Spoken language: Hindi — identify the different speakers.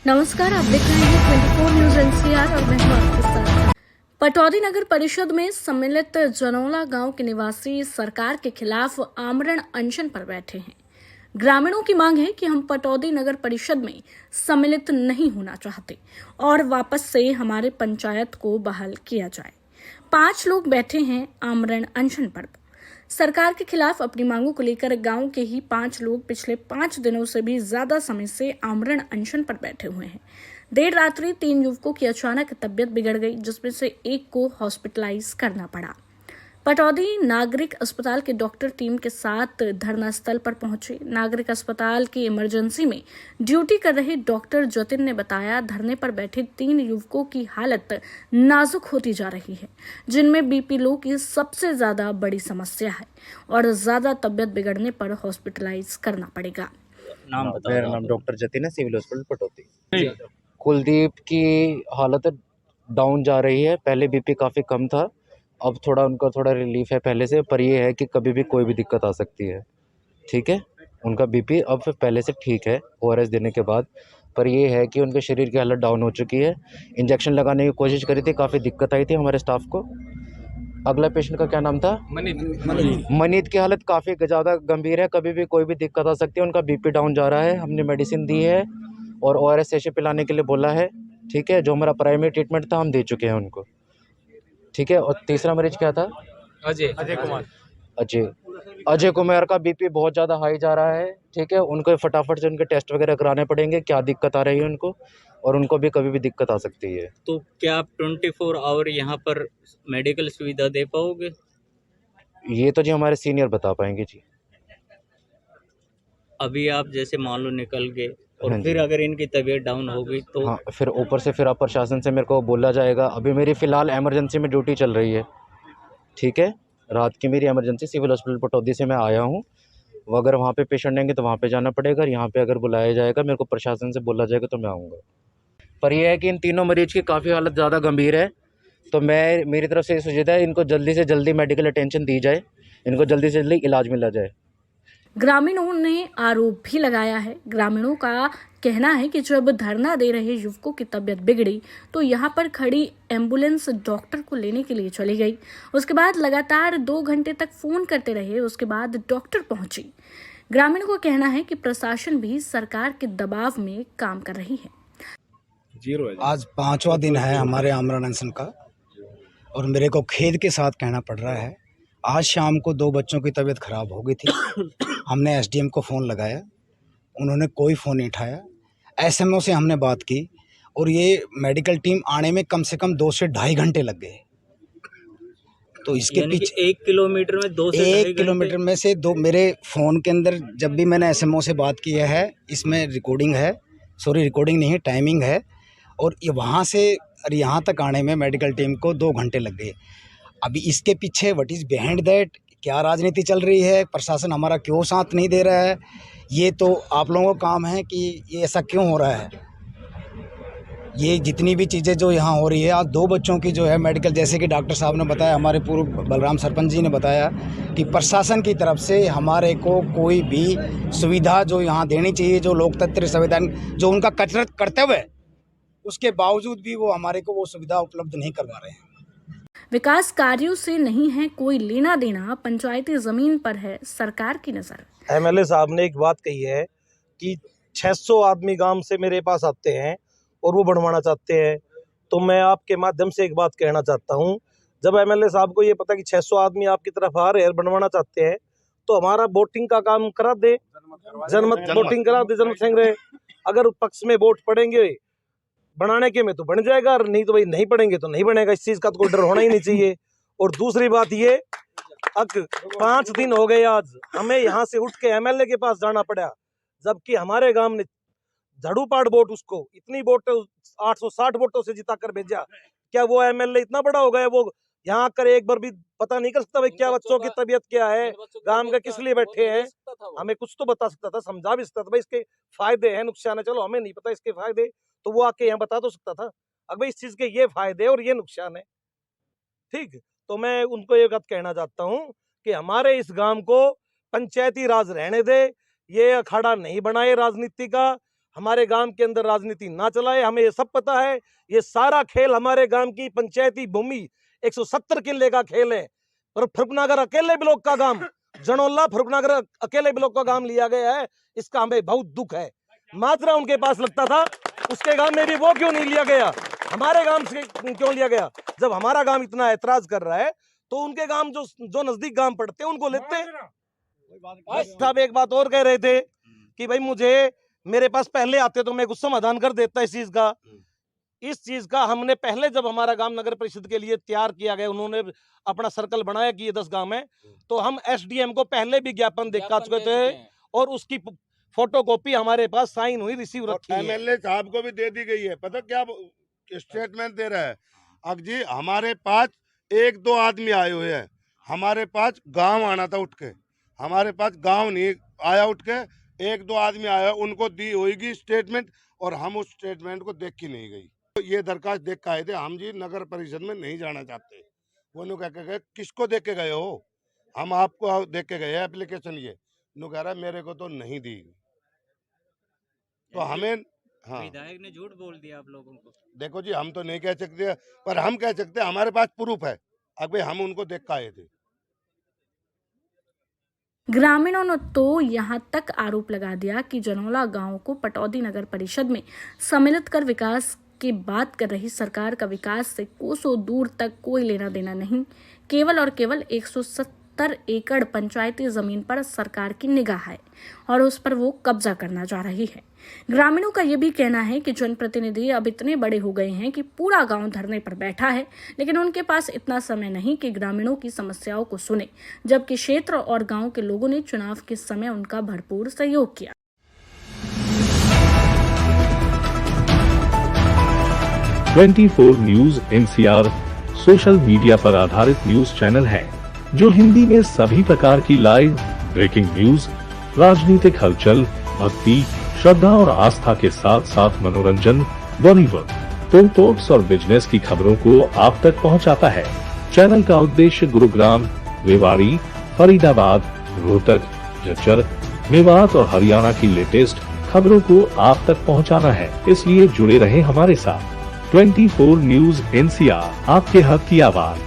Speaker 1: नमस्कार, आप देख रहे हैं 24 न्यूज एनसीआर और मैं हूं आपके साथ। पटौदी नगर परिषद में सम्मिलित जनौला गांव के निवासी सरकार के खिलाफ आमरण अनशन पर बैठे हैं। ग्रामीणों की मांग है कि हम पटौदी नगर परिषद में सम्मिलित नहीं होना चाहते और वापस से हमारे पंचायत को बहाल किया जाए। 5 लोग बैठे हैं आमरण अनशन पर। सरकार के खिलाफ अपनी मांगों को लेकर गांव के ही 5 लोग पिछले 5 दिनों से भी ज्यादा समय से आमरण अनशन पर बैठे हुए हैं। देर रात्रि 3 युवकों की अचानक तबीयत बिगड़ गई, जिसमें से एक को हॉस्पिटलाइज करना पड़ा। पटौदी नागरिक अस्पताल के डॉक्टर टीम के साथ धरना स्थल पर पहुंचे। नागरिक अस्पताल की इमरजेंसी में ड्यूटी कर रहे डॉक्टर जतिन ने बताया, धरने पर बैठे 3 युवकों की हालत नाजुक होती जा रही है, जिनमें बीपी लो की सबसे ज्यादा बड़ी समस्या है और ज्यादा तबियत बिगड़ने पर हॉस्पिटलाइज करना पड़ेगा।
Speaker 2: नाम बताओ।
Speaker 3: मेरा नाम डॉक्टर जतिन है, सिविल हॉस्पिटल पटौदी। कुलदीप की हालत डाउन जा रही है। पहले बीपी काफ़ी कम था, अब उनका रिलीफ है पहले से, पर ये है कि कभी भी कोई भी दिक्कत आ सकती है। ठीक है, उनका बीपी अब पहले से ठीक है ओआरएस देने के बाद, पर ये है कि उनके शरीर की हालत डाउन हो चुकी है। इंजेक्शन लगाने की कोशिश करी थी, काफ़ी दिक्कत आई थी हमारे स्टाफ को। अगला पेशेंट का क्या नाम था? मनीत की हालत काफ़ी ज़्यादा गंभीर है, कभी भी कोई भी दिक्कत आ सकती है। उनका बीपी डाउन जा रहा है, हमने मेडिसिन दी है और ओआरएस सेशे पिलाने के लिए बोला है। ठीक है, जो हमारा प्राइमरी ट्रीटमेंट था हम दे चुके हैं उनको। ठीक है, और तीसरा मरीज क्या था? अजय कुमार का बीपी बहुत ज़्यादा हाई जा रहा है। ठीक है, उनको फटाफट से उनके टेस्ट वगैरह कराने पड़ेंगे, क्या दिक्कत आ रही है उनको, और उनको भी कभी भी दिक्कत आ सकती है।
Speaker 2: तो क्या आप 24 आवर यहाँ पर मेडिकल सुविधा दे पाओगे?
Speaker 3: ये तो जी हमारे सीनियर बता पाएंगे जी।
Speaker 2: अभी आप जैसे मान लो निकल गए और
Speaker 3: हाँ जी।
Speaker 2: फिर अगर इनकी तबीयत डाउन हो गई तो
Speaker 3: हाँ, फिर ऊपर से फिर आप प्रशासन से मेरे को बोला जाएगा। अभी मेरी फ़िलहाल इमरजेंसी में ड्यूटी चल रही है। ठीक है, रात की मेरी इमरजेंसी सिविल हॉस्पिटल पटौदी से मैं आया हूँ। वो अगर वहाँ पे पेशेंट आएंगे तो वहाँ पे जाना पड़ेगा, और यहाँ पे अगर बुलाया जाएगा, मेरे को प्रशासन से बोला जाएगा तो मैं आऊँगा। पर यह है कि इन तीनों मरीज की काफ़ी हालत ज़्यादा गंभीर है, तो मेरी तरफ से ये सुझाव है, इनको जल्दी से जल्दी मेडिकल अटेंशन दी जाए, इनको जल्दी से जल्दी इलाज मिला जाए।
Speaker 1: ग्रामीणों ने आरोप भी लगाया है। ग्रामीणों का कहना है कि जब धरना दे रहे युवकों की तबीयत बिगड़ी तो यहां पर खड़ी एम्बुलेंस डॉक्टर को लेने के लिए चली गई। उसके बाद लगातार 2 घंटे तक फोन करते रहे, उसके बाद डॉक्टर पहुंची। ग्रामीणों का कहना है कि प्रशासन भी सरकार के दबाव में काम कर रही है।
Speaker 4: आज 5वां दिन है हमारे आमरण अनशन का, और मेरे को खेद के साथ कहना पड़ रहा है, आज शाम को 2 बच्चों की तबीयत खराब हो गई थी। हमने एसडीएम को फ़ोन लगाया, उन्होंने कोई फ़ोन नहीं उठाया। एसएमओ से हमने बात की, और ये मेडिकल टीम आने में कम से कम 2 से ढाई घंटे लग गए। तो इसके पीछे
Speaker 2: 1 किलोमीटर में 2 से
Speaker 4: 1 किलोमीटर में से 2, मेरे फ़ोन के अंदर जब भी मैंने एसएमओ से बात की है, इसमें रिकॉर्डिंग है, सॉरी रिकॉर्डिंग नहीं है, टाइमिंग है। और ये वहाँ से यहाँ तक आने में मेडिकल टीम को 2 घंटे लग गए। अभी इसके पीछे व्हाट इज़ बिहाइंड दैट, क्या राजनीति चल रही है, प्रशासन हमारा क्यों साथ नहीं दे रहा है, ये तो आप लोगों का काम है कि ये ऐसा क्यों हो रहा है। ये जितनी भी चीज़ें जो यहाँ हो रही है, आज 2 बच्चों की जो है मेडिकल, जैसे कि डॉक्टर साहब ने बताया, हमारे पूर्व बलराम सरपंच जी ने बताया कि प्रशासन की तरफ से हमारे को कोई भी सुविधा जो यहाँ देनी चाहिए, जो लोकतंत्र संविधान जो उनका कर्तव्य है, उसके बावजूद भी वो हमारे को वो सुविधा उपलब्ध नहीं करवा रहे हैं।
Speaker 1: विकास कार्यों से नहीं है कोई लेना देना, पंचायती जमीन पर है सरकार की नजर।
Speaker 5: एमएलए साहब ने एक बात कही है कि 600 आदमी गांव से मेरे पास आते हैं और वो बनवाना चाहते हैं। तो मैं आपके माध्यम से एक बात कहना चाहता हूं, जब एमएलए साहब को ये पता कि 600 आदमी आपकी तरफ आ रहे हैं, बनवाना चाहते हैं, तो हमारा वोटिंग का काम करा दे, जनमत वोटिंग करा दे, जनमत संग्रह। अगर पक्ष में वोट पड़ेंगे बनाने के में तो बन जाएगा, और नहीं तो भाई नहीं पड़ेंगे तो नहीं बनेगा। इस चीज का तो कोई डर होना ही नहीं चाहिए। और दूसरी बात ये, अब 5 दिन हो गए, आज हमें यहाँ से उठ के एमएलए के पास जाना पड़ा, जबकि हमारे गांव ने झाड़ू पाड़ वोट उसको इतनी वोट 860 वोटों से जिता कर भेजा। क्या वो एमएलए इतना बड़ा हो गया, वो यहाँ आकर एक बार भी पता नहीं कर सकता भाई क्या बच्चों की तबीयत क्या है, गांव का किस लिए बैठे हैं? हमें कुछ तो बता सकता था, समझा भी सकता था भाई इसके फायदे हैं, नुकसान है। चलो हमें नहीं पता इसके फायदे, तो वो आके यहाँ बता तो सकता था, अब इस चीज के ये फायदे और ये नुकसान है। ठीक, तो मैं उनको ये बात कहना चाहता हूँ कि हमारे इस गांव को पंचायती राज रहने दे, ये अखाड़ा नहीं बनाए राजनीति का। हमारे गांव के अंदर राजनीति ना चलाए, हमें ये सब पता है। ये सारा खेल हमारे गांव की पंचायती भूमि 170 किले का खेल है। पर फरुखनगर अकेले ब्लॉक का गांव, जनौला फरुखनगर अकेले ब्लॉक का गांव लिया गया है, इसका हमें बहुत दुख है। मात्रा उनके पास लगता था, उसके गांव में भी वो क्यों नहीं लिया गया, हमारे गांव से क्यों लिया गया? जब हमारा गांव इतना ऐतराज कर रहा है तो उनके गांव जो नजदीक गांव पड़ते हैं उनको लेते। साहब एक बात और कह रहे थे कि भाई मुझे मेरे पास पहले आते तो मैं कुछ समाधान कर देता इस चीज का। हमने पहले जब हमारा गांव नगर परिषद के लिए तैयार किया गया, उन्होंने अपना सर्कल बनाया कि ये 10 गांव है, तो हम एसडीएम को पहले भी ज्ञापन दिखा चुके थे और उसकी फोटोकॉपी हमारे पास साइन हुई रिसीव रखी है।
Speaker 6: एमएलए साहब को भी दे दी गई है। पता क्या स्टेटमेंट दे रहा है अग जी, हमारे पास 1-2 आदमी आए हुए हैं, हमारे पास गांव आना था उठ के, हमारे पास गांव नहीं आया उठ के, 1-2 आदमी आया, उनको दी होगी स्टेटमेंट और हम उस स्टेटमेंट को देख के नहीं गई। तो ये दरखास्त देख के आए थे, हम जी नगर परिषद में नहीं जाना चाहते। वो नु कह के गए, किसको देख के गए हो? हम आपको देख के गए एप्लीकेशन, ये नु कह रहा है मेरे को तो नहीं दी। तो हमें
Speaker 2: विधायक ने झूठ बोल दिया आप लोगों को।
Speaker 6: देखो जी, हम तो नहीं कह सकते, पर हम कह सकते हैं हमारे पास प्रूफ है। अब भाई हम उनको देख के आए थे।
Speaker 1: ग्रामीणों ने तो यहां तक आरोप लगा दिया कि जनौला गांव को पटौदी नगर परिषद में सम्मिलित कर विकास की बात कर रही सरकार का विकास से कोसों दूर तक कोई लेना देना नहीं। केवल और केवल 170 एकड़ पंचायती जमीन पर सरकार की निगाह है और उस पर वो कब्जा करना चाह रही है। ग्रामीणों का ये भी कहना है कि जनप्रतिनिधि अब इतने बड़े हो गए हैं कि पूरा गांव धरने पर बैठा है, लेकिन उनके पास इतना समय नहीं कि ग्रामीणों की समस्याओं को सुने, जबकि क्षेत्र और गांव के लोगों ने चुनाव के समय उनका भरपूर सहयोग किया।
Speaker 7: .24 न्यूज NCR सोशल मीडिया पर आधारित न्यूज चैनल है जो हिंदी में सभी प्रकार की लाइव ब्रेकिंग न्यूज, राजनीतिक हलचल, भक्ति, श्रद्धा और आस्था के साथ साथ मनोरंजन, बॉलीवुड, फिल्म टॉक्स और बिजनेस की खबरों को आप तक पहुंचाता है। चैनल का उद्देश्य गुरुग्राम, रेवाड़ी, फरीदाबाद, रोहतक, झज्जर, मेवात और हरियाणा की लेटेस्ट खबरों को आप तक पहुंचाना है। इसलिए जुड़े रहे हमारे साथ। 24 न्यूज NCR, आपके हक की आवाज।